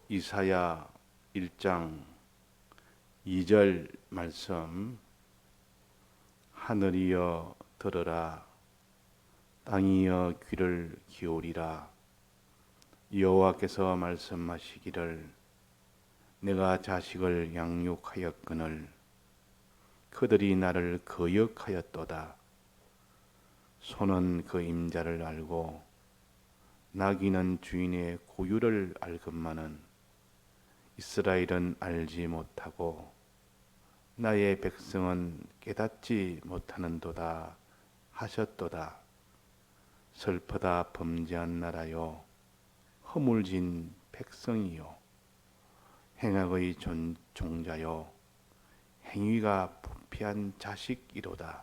이사야 1장 2절 말씀. 하늘이여 들으라, 땅이여 귀를 기울이라. 여호와께서 말씀하시기를 내가 자식을 양육하였거늘 그들이 나를 거역하였도다. 소는 그 임자를 알고 나귀는 주인의 고유를 알건만은 이스라엘은 알지 못하고 나의 백성은 깨닫지 못하는도다 하셨도다. 슬프다 범죄한 나라요, 허물진 백성이요, 행악의 종자요, 행위가 부패한 자식이로다.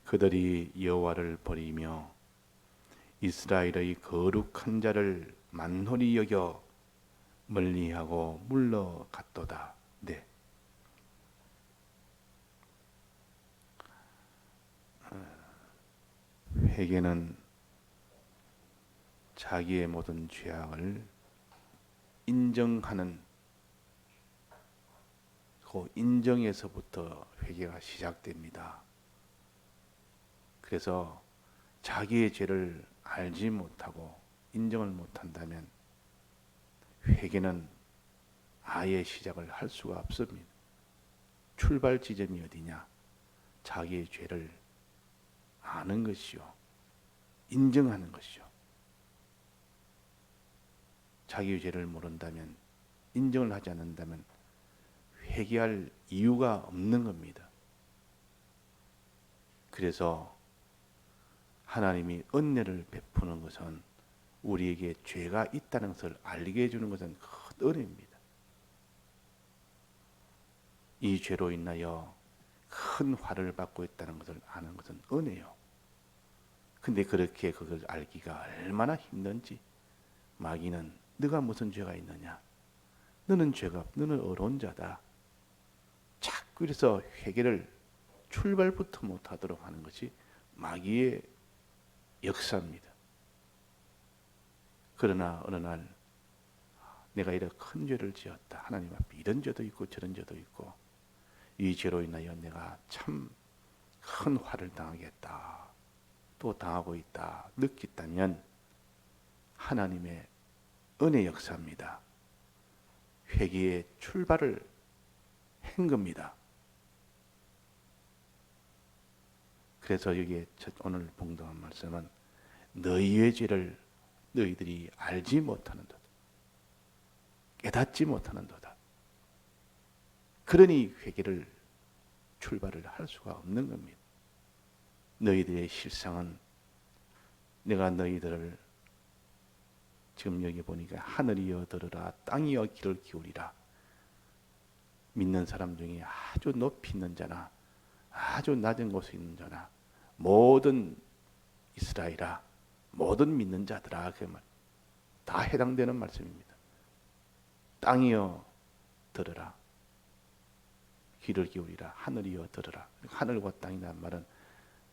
그들이 여호와를 버리며 이스라엘의 거룩한 자를 만홀히 여겨 멀리하고 물러갔도다. 네. 회개는 자기의 모든 죄악을 인정하는, 그 인정에서부터 회개가 시작됩니다. 그래서 자기의 죄를 알지 못하고 인정을 못한다면 회개는 아예 시작을 할 수가 없습니다. 출발 지점이 어디냐? 자기의 죄를 아는 것이요, 인정하는 것이요. 자기의 죄를 모른다면, 인정을 하지 않는다면 회개할 이유가 없는 겁니다. 그래서 하나님이 은혜를 베푸는 것은 우리에게 죄가 있다는 것을 알게 해주는 것은 큰 은혜입니다. 이 죄로 인하여 큰 화를 받고 있다는 것을 아는 것은 은혜요. 근데 그렇게 그걸 알기가 얼마나 힘든지, 마귀는 네가 무슨 죄가 있느냐, 너는 죄가 없, 너는 어려운 자다, 자꾸 이래서 회개를 출발부터 못하도록 하는 것이 마귀의 역사입니다. 그러나 어느 날 내가 이렇게 큰 죄를 지었다, 하나님 앞에 이런 죄도 있고 저런 죄도 있고 이 죄로 인하여 내가 참 큰 화를 당하겠다, 또 당하고 있다 느꼈다면 하나님의 은혜 역사입니다. 회개의 출발을 한 겁니다. 그래서 여기에 오늘 봉독한 말씀은 너희의 죄를 너희들이 알지 못하는도다, 깨닫지 못하는도다. 그러니 회개를 출발을 할 수가 없는 겁니다. 너희들의 실상은 내가 너희들을 지금 여기 보니까 하늘이여 들으라, 땅이여 귀를 기울이라. 믿는 사람 중에 아주 높이 있는 자나 아주 낮은 곳에 있는 자나 모든 이스라엘아, 모든 믿는 자들아, 그 말 다 해당되는 말씀입니다. 땅이여 들으라, 귀를 기울이라, 하늘이여 들으라. 하늘과 땅이라는 말은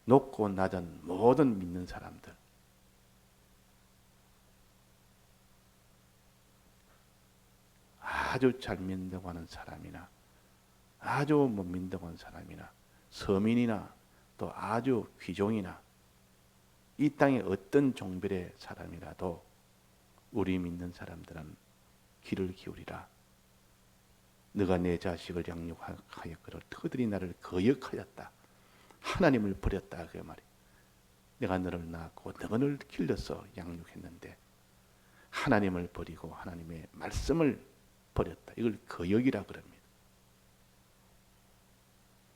높고 낮은 모든 믿는 사람들, 아주 잘 믿는다고 하는 사람이나 아주 못 믿는다고 하는 사람이나 서민이나 또 아주 귀종이나 이 땅의 어떤 종별의 사람이라도 우리 믿는 사람들은 귀를 기울이라. 너가 내 자식을 양육하였거늘 그들이 나를 거역하였다, 하나님을 버렸다, 그 말이. 내가 너를 낳았고 너를 길러서 양육했는데 하나님을 버리고 하나님의 말씀을 버렸다. 이걸 거역이라 그럽니다.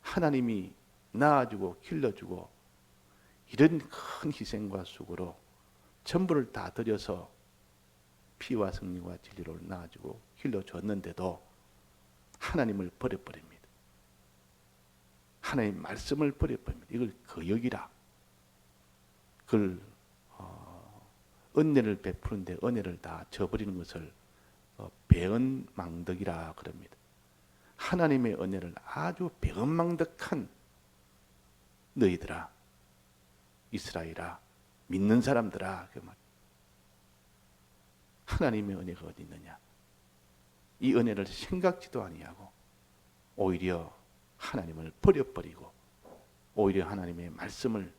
하나님이 낳아주고 길러주고 이런 큰 희생과 수고로 전부를 다 들여서 피와 성령과 진리로 낳아주고 길러줬는데도 하나님을 버려버립니다. 하나님의 말씀을 버려버립니다. 이걸 거역이라. 그걸 은혜를 베푸는데 은혜를 다 저버리는 것을 배은망덕이라 그럽니다. 하나님의 은혜를 아주 배은망덕한 너희들아, 이스라엘아, 믿는 사람들아, 그 말. 하나님의 은혜가 어디 있느냐? 이 은혜를 생각지도 아니하고 오히려 하나님을 버려버리고 오히려 하나님의 말씀을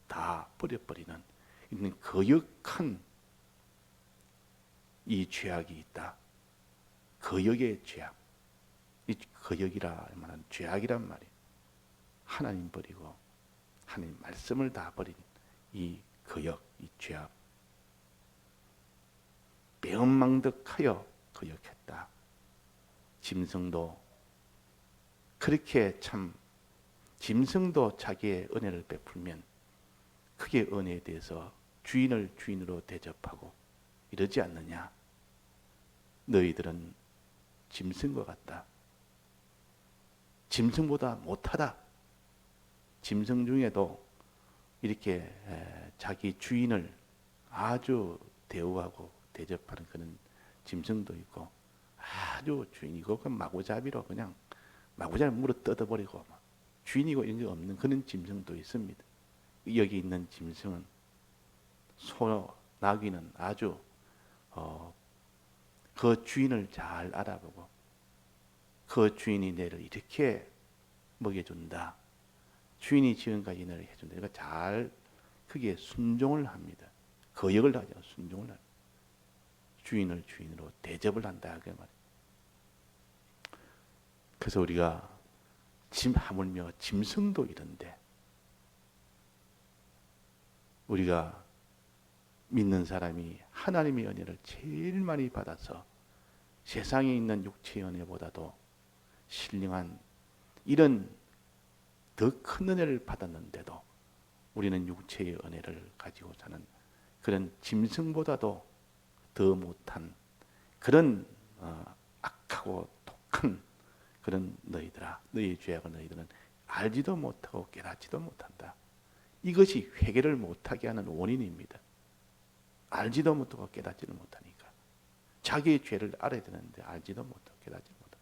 다 버려버리는 이런 거역한 이 죄악이 있다. 거역의 죄악. 이 거역이라 말하는 죄악이란 말이에요. 하나님 버리고 하나님 말씀을 다 버린 이 거역, 이 죄악. 배은망덕하여 거역했다. 짐승도 그렇게 참 짐승도 자기의 은혜를 베풀면 크게 은혜에 대해서 주인을 주인으로 대접하고 이러지 않느냐. 너희들은 짐승과 같다. 짐승보다 못하다. 짐승 중에도 이렇게 자기 주인을 아주 대우하고 대접하는 그런 짐승도 있고 아주 주인이고 그 마구잡이로 그냥 마구잡이 물어 뜯어버리고 주인이고 이런 게 없는 그런 짐승도 있습니다. 여기 있는 짐승은 소, 나귀는 아주 그 주인을 잘 알아보고 그 주인이 내를 이렇게 먹여준다. 주인이 지금까지 내를 해준다. 그러니까 잘 크게 순종을 합니다. 거역을 하죠. 순종을 합니다. 주인을 주인으로 대접을 한다. 그 말이에요. 그래서 우리가 하물며 짐승도 이런데 우리가 믿는 사람이 하나님의 은혜를 제일 많이 받아서 세상에 있는 육체의 은혜보다도 신령한 이런 더 큰 은혜를 받았는데도 우리는 육체의 은혜를 가지고 사는 그런 짐승보다도 더 못한 그런 악하고 독한 그런 너희들아, 너희의 죄악을 너희들은 알지도 못하고 깨닫지도 못한다. 이것이 회개를 못하게 하는 원인입니다. 알지도 못하고 깨닫지도 못하니까 자기의 죄를 알아야 되는데 알지도 못하고 깨닫지 못한다.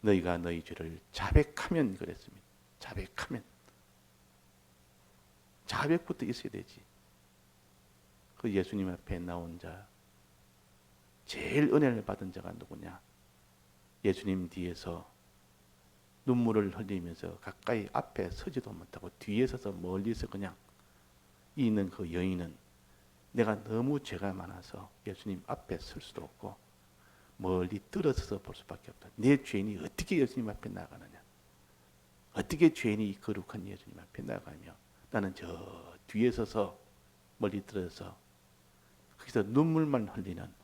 너희가 너희 죄를 자백하면 그랬습니다. 자백하면 자백부터 있어야 되지. 그 예수님 앞에 나온 자 제일 은혜를 받은 자가 누구냐? 예수님 뒤에서 눈물을 흘리면서 가까이 앞에 서지도 못하고 뒤에 서서 멀리서 그냥 있는 그 여인은 내가 너무 죄가 많아서 예수님 앞에 설 수도 없고 멀리 떨어져서 볼 수밖에 없다. 내 죄인이 어떻게 예수님 앞에 나가느냐? 어떻게 죄인이 거룩한 예수님 앞에 나가며 나는 저 뒤에 서서 멀리 떨어져서 거기서 눈물만 흘리는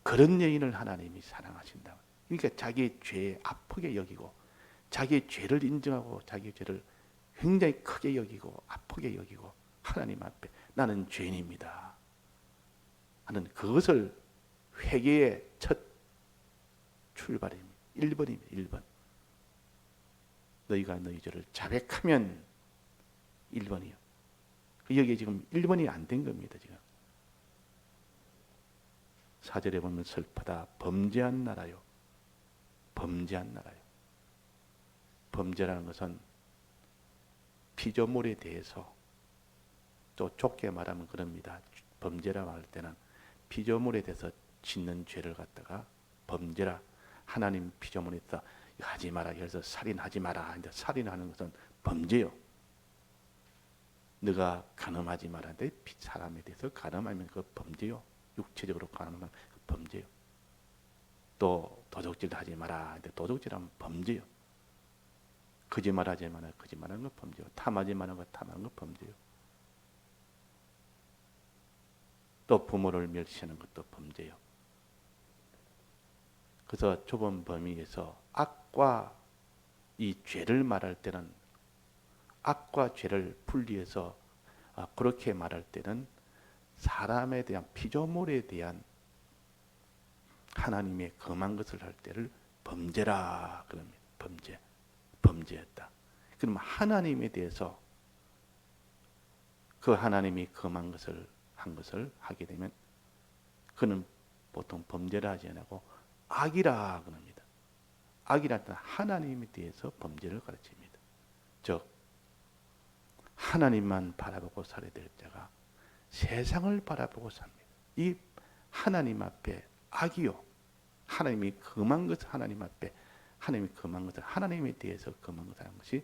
그런 여인을 하나님이 사랑하신다. 그러니까 자기의 죄에 아프게 여기고 자기의 죄를 인정하고 자기의 죄를 굉장히 크게 여기고 아프게 여기고 하나님 앞에 나는 죄인입니다 하는 그것을 회개의 첫 출발입니다. 1번입니다. 1번. 너희가 너희 죄를 자백하면 1번이요. 여기에 지금 1번이 안 된 겁니다. 지금 4절에 보면 슬프다. 범죄한 나라요. 범죄한 나라요. 범죄라는 것은 피조물에 대해서 또 좁게 말하면 그럽니다. 범죄라 할 때는 피조물에 대해서 짓는 죄를 갖다가 범죄라 하나님 피조물에 대해서 하지 마라. 그래서 살인하지 마라. 살인하는 것은 범죄요. 너가 간음하지 마라. 사람에 대해서 간음하면 그 범죄요. 육체적으로 간음하면 그 범죄요. 또 도적질 하지 마라. 도적질하면 범죄요. 거짓말하지 마라. 거짓말하는 거 범죄요. 탐하지 마라. 탐하는 거 범죄요. 또 부모를 멸시하는 것도 범죄요. 그래서 좁은 범위에서 악과 이 죄를 말할 때는 악과 죄를 분리해서 그렇게 말할 때는 사람에 대한 피조물에 대한 하나님의 금한 것을 할 때를 범죄라 그럽니다. 범죄였다. 그럼 하나님에 대해서 그 하나님이 금한 것을 한 것을 하게 되면 그는 보통 범죄라 하지 않고 악이라 그럽니다. 악이라는 하나님에 대해서 범죄를 가르칩니다. 즉 하나님만 바라보고 살아야 될 자가 세상을 바라보고 삽니다. 이 하나님 앞에 악이요. 하나님이 금한 것을 하나님 앞에 하나님이 금한 것을 하나님에 대해서 금한 것을 하는 것이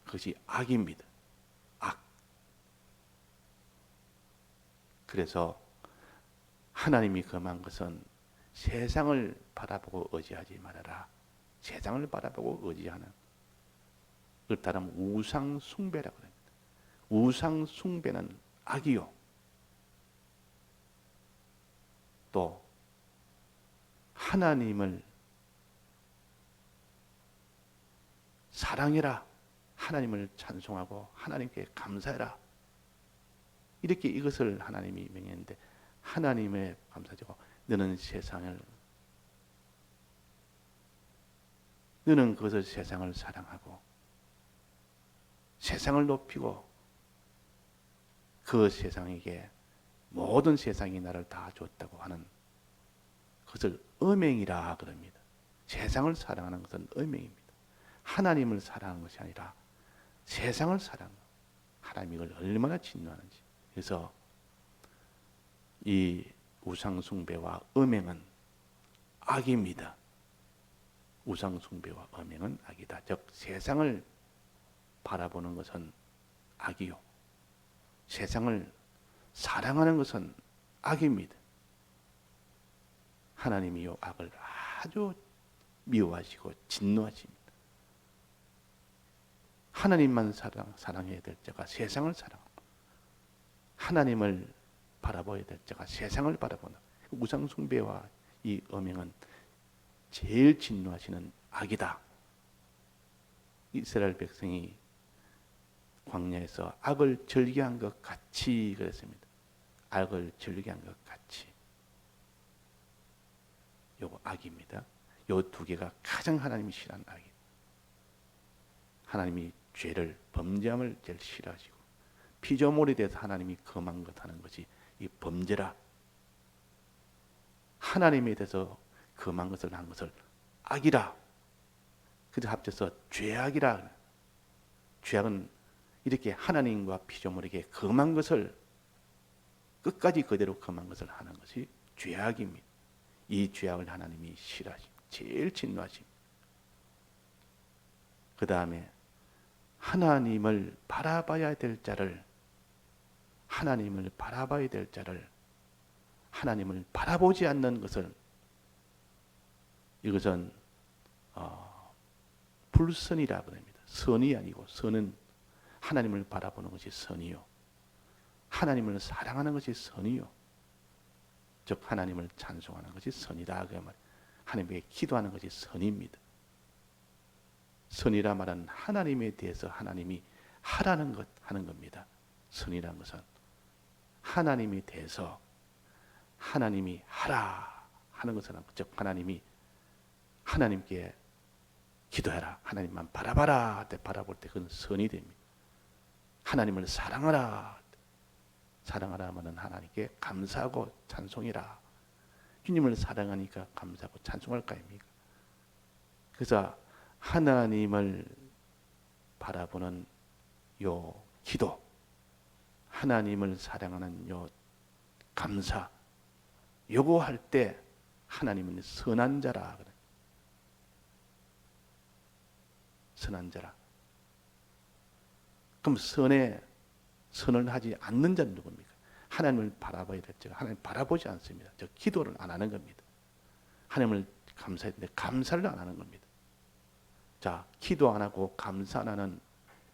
그것이 악입니다. 악. 그래서 하나님이 금한 것은 세상을 바라보고 의지하지 말아라. 세상을 바라보고 의지하는 그걸 따르면 우상 숭배라고 합니다. 우상 숭배는 악이요. 또 하나님을 사랑해라. 하나님을 찬송하고 하나님께 감사해라. 이렇게 이것을 하나님이 명했는데 하나님의 감사죠. 너는 그것을 세상을 사랑하고 세상을 높이고 그 세상에게 모든 세상이 나를 다 줬다고 하는 그것을 음행이라 그럽니다. 세상을 사랑하는 것은 음행입니다. 하나님을 사랑하는 것이 아니라 세상을 사랑하는 하나님이 이걸 얼마나 진노하는지. 그래서 이 우상숭배와 음행은 악입니다. 우상숭배와 음행은 악이다. 즉 세상을 바라보는 것은 악이요. 세상을 사랑하는 것은 악입니다. 하나님이 이 악을 아주 미워하시고 진노하십니다. 하나님만 사랑해야 될 자가 세상을 사랑하고 하나님을 바라봐야 될 자가 세상을 바라보는 우상 숭배와 이 음행은 제일 진노하시는 악이다. 이스라엘 백성이 광야에서 악을 즐겨한 것 같이 그랬습니다. 악을 즐겨한 것 같이. 요거 악입니다. 요 두 개가 가장 하나님이 싫어하는 악이에요. 하나님이 죄를 범죄함을 제일 싫어하시고 피조물에 대해서 하나님이 금한 것 하는 것이 이 범죄라. 하나님에 대해서 금한 것을 한 것을 악이라. 그래서 합쳐서 죄악이라. 죄악은 이렇게 하나님과 피조물에게 금한 것을 끝까지 그대로 금한 것을 하는 것이 죄악입니다. 이 죄악을 하나님이 싫어하십니다. 제일 진노하십니다. 그 다음에 하나님을 바라봐야 될 자를 하나님을 바라보지 않는 것을 이것은 불선이라고 합니다. 선이 아니고 선은 하나님을 바라보는 것이 선이요. 하나님을 사랑하는 것이 선이요. 즉 하나님을 찬송하는 것이 선이다. 그 말. 하나님께 기도하는 것이 선입니다. 선이라 말은 하나님에 대해서 하나님이 하라는 것 하는 겁니다. 선이라는 것은 하나님에 대해서 하나님이 하라 하는 것은 즉 하나님이 하나님께 기도해라. 하나님만 바라봐라 할 때 바라볼 때 그건 선이 됩니다. 하나님을 사랑하라. 사랑하라 하면 하나님께 감사하고 찬송이라. 주님을 사랑하니까 감사하고 찬송할 거 아닙니까? 그래서 하나님을 바라보는 요 기도, 하나님을 사랑하는 요 감사, 요거 할 때 하나님은 선한 자라. 선한 자라. 그럼 선을 하지 않는 자는 누굽니까? 하나님을 바라봐야 될 자가 하나님 바라보지 않습니다. 저 기도를 안 하는 겁니다. 하나님을 감사했는데 감사를 안 하는 겁니다. 자, 기도 안 하고 감사 안 하는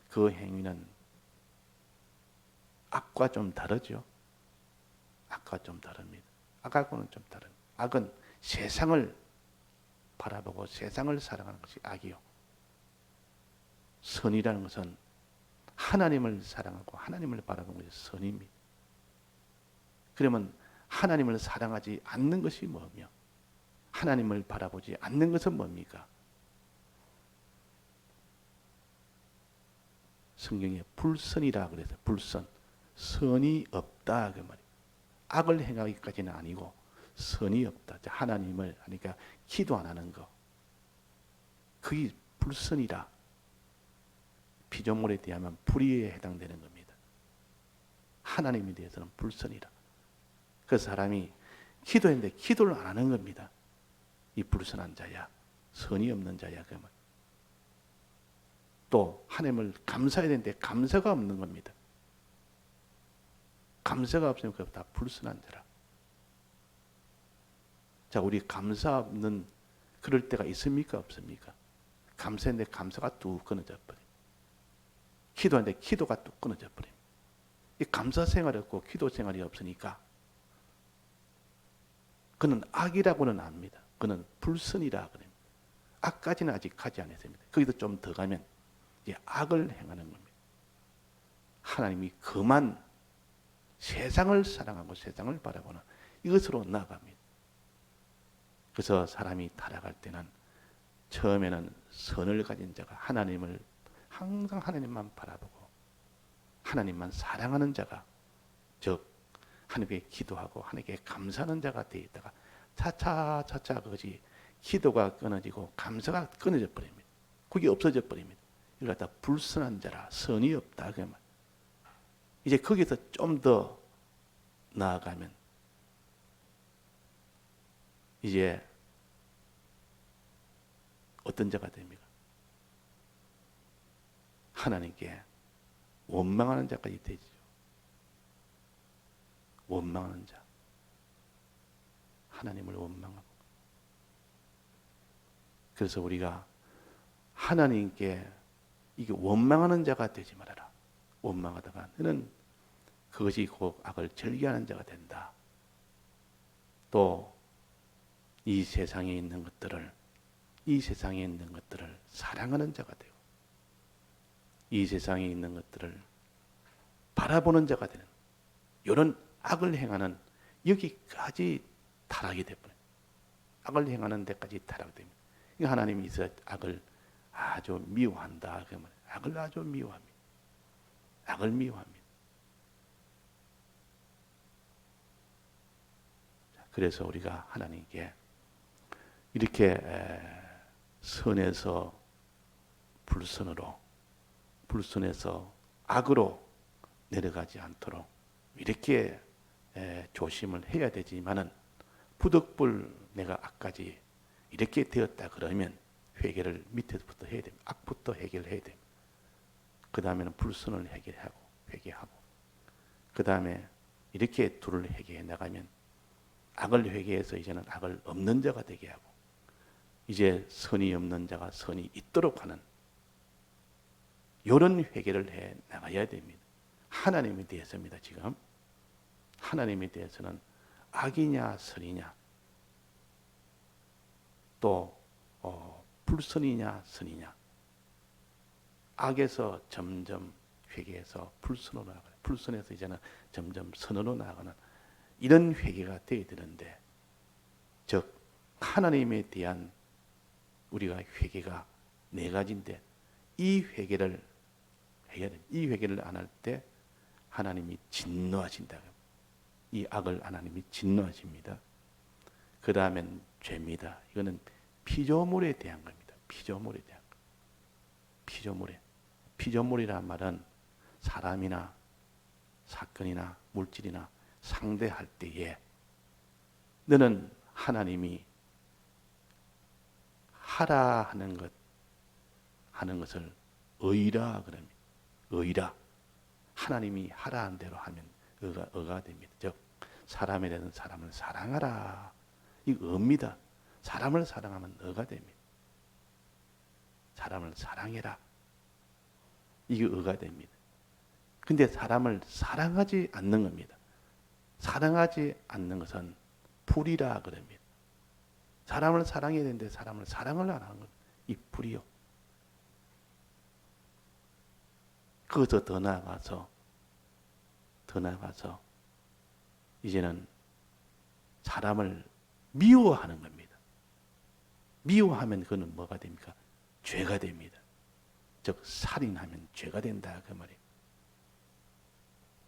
그 행위는 악과 좀 다르죠. 악과 좀 다릅니다. 악하고는 좀 다른. 악은 세상을 바라보고 세상을 사랑하는 것이 악이요. 선이라는 것은 하나님을 사랑하고 하나님을 바라보는 것이 선입니다. 그러면 하나님을 사랑하지 않는 것이 뭐며 하나님을 바라보지 않는 것은 뭡니까? 성경에 불선이라 그래서 불선, 선이 없다 그 말이에요. 악을 행하기까지는 아니고 선이 없다. 하나님을 그러니까 기도 안 하는 거, 그게 불선이라. 피조물에 대하면 불의에 해당되는 겁니다. 하나님에 대해서는 불선이라. 그 사람이 기도했는데 기도를 안 하는 겁니다. 이 불선한 자야, 선이 없는 자야. 그러면 또 하나님을 감사해야 되는데 감사가 없는 겁니다. 감사가 없으면 그거 다 불선한 자라. 자, 우리 감사 없는 그럴 때가 있습니까? 없습니까? 감사했는데 감사가 뚝 끊어져 버립니다. 기도하는데 기도가 뚝 끊어져 버립니다. 이 감사 생활이 없고 기도 생활이 없으니까 그는 악이라고는 압니다. 그는 불선이라 그럽니다. 악까지는 아직 가지 않았습니다. 거기서 좀 더 가면 이제 악을 행하는 겁니다. 하나님이 그만 세상을 사랑하고 세상을 바라보는 이것으로 나아갑니다. 그래서 사람이 타락할 때는 처음에는 선을 가진 자가 하나님을 항상 하나님만 바라보고 하나님만 사랑하는 자가, 즉 하나님께 기도하고 하나님께 감사하는 자가 되어 있다가 차차 그것이 기도가 끊어지고 감사가 끊어져 버립니다. 그게 없어져 버립니다. 이걸 갖다 불선한 자라, 선이 없다 그 말. 이제 거기서 좀 더 나아가면 이제 어떤 자가 됩니까? 하나님께 원망하는 자까지 되죠. 원망하는 자. 하나님을 원망하고. 그래서 우리가 하나님께 이게 원망하는 자가 되지 말아라. 원망하다가 너는 그것이 곧 악을 즐겨하는 자가 된다. 또 이 세상에 있는 것들을 사랑하는 자가 되고 이 세상에 있는 것들을 바라보는 자가 되는 이런 악을 행하는 여기까지 타락이 되버려요. 악을 행하는 데까지 타락이 됩니다. 하나님이 있어 악을 아주 미워한다. 그러면 악을 아주 미워합니다. 악을 미워합니다. 그래서 우리가 하나님께 이렇게 선에서 불선에서 악으로 내려가지 않도록 이렇게 조심을 해야 되지만은 부득불 내가 악까지 이렇게 되었다 그러면 회개를 밑에부터 해야 됩니다. 악부터 해결해야 됩니다. 그 다음에는 불선을 회개하고 그 다음에 이렇게 둘을 회개해 나가면 악을 회개해서 이제는 악을 없는 자가 되게 하고 이제 선이 없는 자가 선이 있도록 하는 이런 회개를 해 나가야 됩니다. 하나님에 대해서입니다. 지금 하나님에 대해서는 악이냐 선이냐 또 불선이냐 선이냐 악에서 점점 회개해서 불선으로 나아가요. 불선에서 이제는 점점 선으로 나아가는 이런 회개가 되어야 되는데 즉 하나님에 대한 우리가 회개가 네 가지인데 이 회개를 해야 됩니다. 이 회개를 안 할 때 하나님이 진노하신다. 이 악을 하나님이 진노하십니다. 그 다음엔 죄입니다. 이거는 피조물에 대한 겁니다. 피조물에 대한 것. 피조물이란 말은 사람이나 사건이나 물질이나 상대할 때에 너는 하나님이 하라 하는 것을 의라 그럽니다. 의라. 하나님이 하라는 대로 하면 의가 됩니다. 즉 사람에 대한 사람을 사랑하라. 이 의입니다. 사람을 사랑하면 의가 됩니다. 사람을 사랑해라. 이게 의가 됩니다. 근데 사람을 사랑하지 않는 겁니다. 사랑하지 않는 것은 불이라 그럽니다. 사람을 사랑해야 되는데 사람을 사랑을 안 하는 것, 이 불이요. 거기서 더 나아가서 이제는 사람을 미워하는 겁니다. 미워하면 그는 뭐가 됩니까? 죄가 됩니다. 즉 살인하면 죄가 된다 그 말이에요.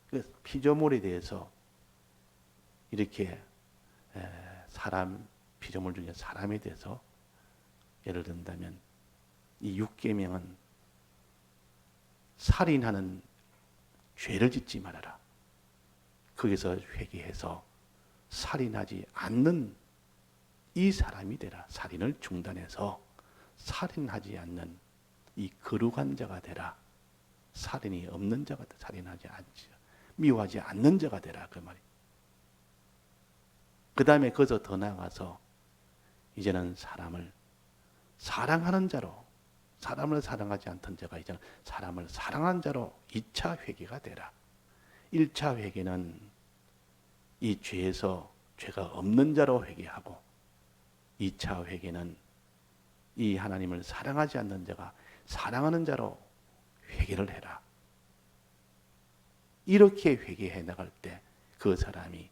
그 피조물에 대해서 이렇게 피조물 중에 사람에 대해서 예를 든다면 이 6계명은 살인하는 죄를 짓지 말아라. 거기서 회개해서 살인하지 않는 이 사람이 되라. 살인을 중단해서 살인하지 않는 이 거룩한 자가 되라. 살인이 없는 자가 되라. 살인하지 않지, 미워하지 않는 자가 되라. 그 말이. 그 다음에 거기서 더 나아가서 이제는 사람을 사랑하는 자로, 사람을 사랑하지 않던 자가 이제는 사람을 사랑하는 자로 2차 회개가 되라. 1차 회개는 이 죄에서 죄가 없는 자로 회개하고, 2차 회개는 이 하나님을 사랑하지 않는 자가 사랑하는 자로 회개를 해라. 이렇게 회개해 나갈 때 그 사람이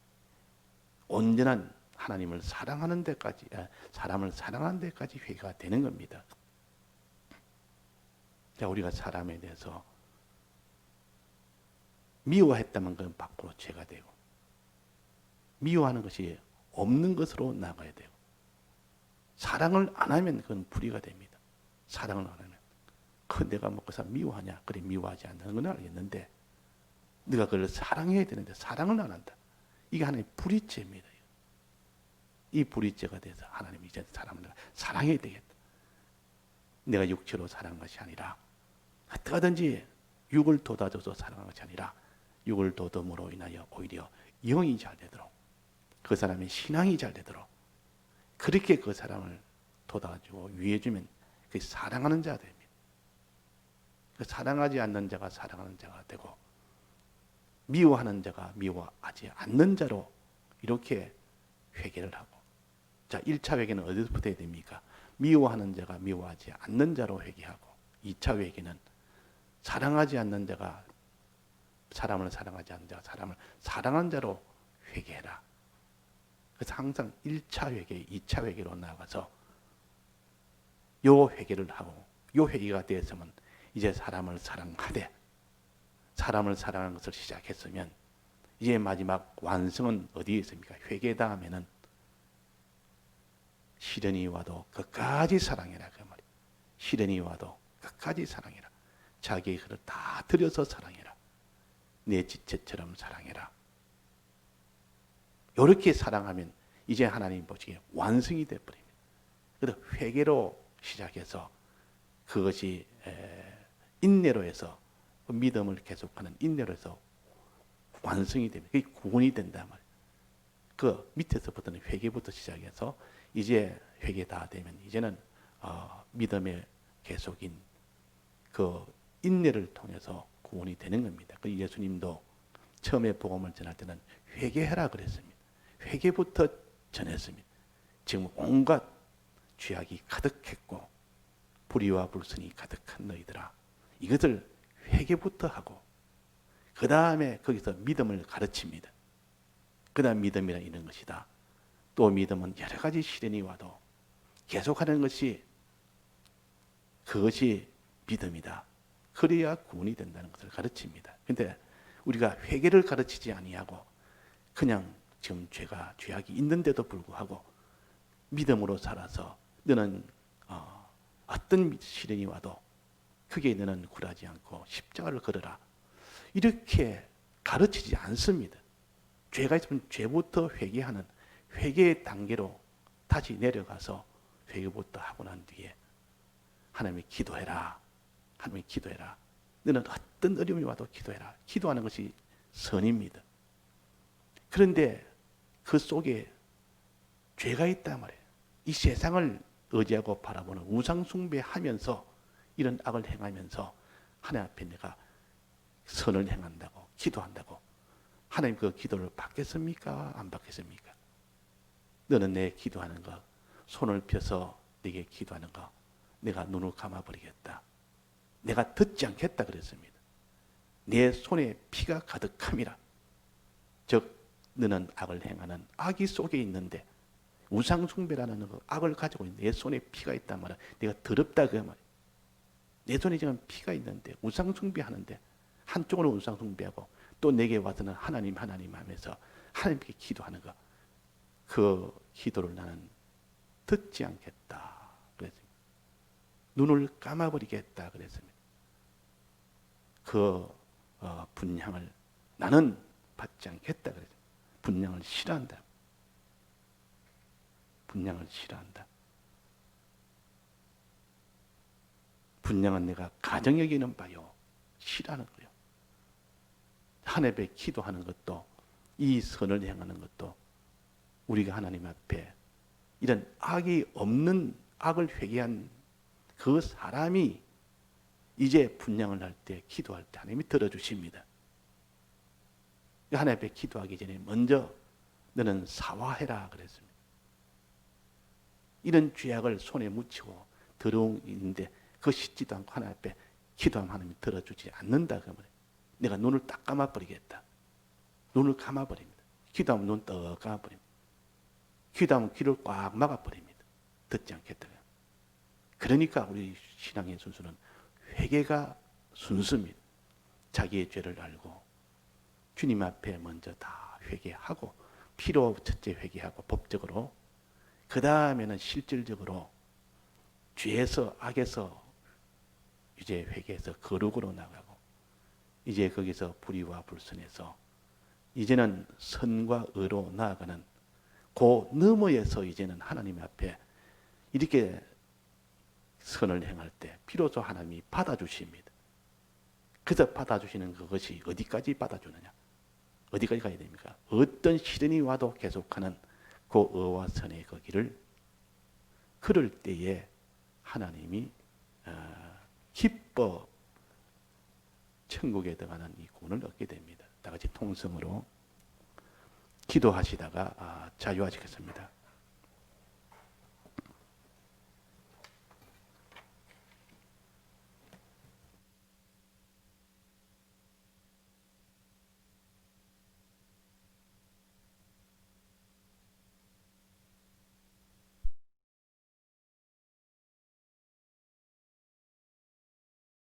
온전한 하나님을 사랑하는 데까지, 사람을 사랑하는 데까지 회개가 되는 겁니다. 자, 우리가 사람에 대해서 미워했다면 그건 밖으로 죄가 되고, 미워하는 것이 없는 것으로 나가야 되고, 사랑을 안 하면 그건 불의가 됩니다. 사랑을 안 하면. 내가 뭐 그 사람 미워하냐? 그래, 미워하지 않는 건 알겠는데, 네가 그걸 사랑해야 되는데 사랑을 안 한다. 이게 하나님의 불의죄입니다. 이 불의죄가 돼서 하나님이 이제 사람을 사랑해야 되겠다. 내가 육체로 사랑한 것이 아니라, 어떠하든지 육을 돋아줘서 사랑한 것이 아니라, 육을 돋음으로 인하여 오히려 영이 잘 되도록, 그 사람의 신앙이 잘 되도록, 그렇게 그 사람을 돋아주고 위해주면 그 사랑하는 자가 됩니다. 그 사랑하지 않는 자가 사랑하는 자가 되고, 미워하는 자가 미워하지 않는 자로 이렇게 회개를 하고. 자, 1차 회개는 어디서부터 해야 됩니까? 미워하는 자가 미워하지 않는 자로 회개하고, 2차 회개는 사랑하지 않는 자가 사람을 사랑하지 않는 자가 사람을 사랑하는 자로 회개해라. 그래서 항상 1차 회개, 2차 회개로 나아가서 요 회개를 하고, 요 회개가 되었으면 이제 사람을 사랑하되, 사람을 사랑하는 것을 시작했으면 이제 마지막 완성은 어디에 있습니까? 회개 다음에는 시련이 와도 끝까지 사랑해라. 그 말이에요. 시련이 와도 끝까지 사랑해라. 자기의 것을 다 들여서 사랑해라. 내 지체처럼 사랑해라. 이렇게 사랑하면 이제 하나님 보시기에 완성이 되어버립니다. 그래서 회개로 시작해서 그것이 인내로 해서, 믿음을 계속하는 인내로 해서 완성이 됩니다. 그게 구원이 된단 말이에요. 그 밑에서부터는 회개부터 시작해서 이제 회개 다 되면 이제는 믿음의 계속인 그 인내를 통해서 구원이 되는 겁니다. 그 예수님도 처음에 복음을 전할 때는 회개해라 그랬습니다. 회개부터 전했습니다. 지금 온갖 죄악이 가득했고 불의와 불순이 가득한 너희들아, 이것을 회개부터 하고 그 다음에 거기서 믿음을 가르칩니다. 그 다음 믿음이란 이런 것이다. 또 믿음은 여러 가지 시련이 와도 계속하는 것이, 그것이 믿음이다. 그래야 구원이 된다는 것을 가르칩니다. 그런데 우리가 회개를 가르치지 아니하고 그냥 지금 죄악이 있는데도 불구하고 믿음으로 살아서 너는 어떤 시련이 와도 크게 너는 굴하지 않고 십자가를 걸어라, 이렇게 가르치지 않습니다. 죄가 있으면 죄부터 회개하는 회개의 단계로 다시 내려가서 회개부터 하고 난 뒤에 하나님이 기도해라. 하나님이 기도해라. 너는 어떤 어려움이 와도 기도해라. 기도하는 것이 선입니다. 그런데 그 속에 죄가 있단 말이에요. 이 세상을 의지하고 바라보는 우상 숭배하면서 이런 악을 행하면서 하나님 앞에 내가 선을 행한다고 기도한다고 하나님 그 기도를 받겠습니까? 안 받겠습니까? 너는 내 기도하는 거, 손을 펴서 네게 기도하는 거 내가 눈을 감아버리겠다. 내가 듣지 않겠다 그랬습니다. 내 손에 피가 가득함이라. 즉 너는 악을 행하는 악이 속에 있는데, 우상숭배라는 그 악을 가지고 있는 내 손에 피가 있단 말이야. 내가 더럽다 그 말이야. 내 손에 지금 피가 있는데 우상숭배하는데, 한쪽으로 우상숭배하고 또 내게 와서는 하나님 하나님 하면서 하나님께 기도하는 거, 그 기도를 나는 듣지 않겠다 그랬습니다. 눈을 감아버리겠다 그랬습니다. 그 분향을 나는 받지 않겠다 그랬습니다. 분향을 싫어한다. 분량을 싫어한다. 분량은 내가 가정 여기는 바요. 싫어하는 거예요. 하나님께 기도하는 것도, 이 선을 행하는 것도 우리가 하나님 앞에 이런 악이 없는 악을 회개한 그 사람이 이제 분량을 할 때, 기도할 때 하나님이 들어주십니다. 하나님 앞에 기도하기 전에 먼저 너는 사과해라 그랬습니다. 이런 죄악을 손에 묻히고 더러운 일인데 그거 씻지도 않고 하나님 앞에 기도하면 하나님이 들어주지 않는다 그러면 내가 눈을 딱 감아버리겠다. 눈을 감아버립니다. 기도하면 눈 떡 감아버립니다. 기도하면 귀를 꽉 막아버립니다. 듣지 않겠다. 그러니까 우리 신앙의 순수는 회개가 순수입니다. 자기의 죄를 알고 주님 앞에 먼저 다 회개하고, 피로 첫째 회개하고 법적으로, 그 다음에는 실질적으로 죄에서 악에서 이제 회개해서 거룩으로 나가고, 이제 거기서 불의와 불선에서 이제는 선과 의로 나아가는 그 너머에서 이제는 하나님 앞에 이렇게 선을 행할 때 비로소 하나님이 받아주십니다. 그래서 받아주시는 그것이 어디까지 받아주느냐? 어디까지 가야 됩니까? 어떤 시련이 와도 계속하는 그 의와 선의 그 길을 그럴 때에 하나님이 기뻐 천국에 들어가는 이 구원을 얻게 됩니다. 다 같이 통성으로 기도하시다가 자유하시겠습니다.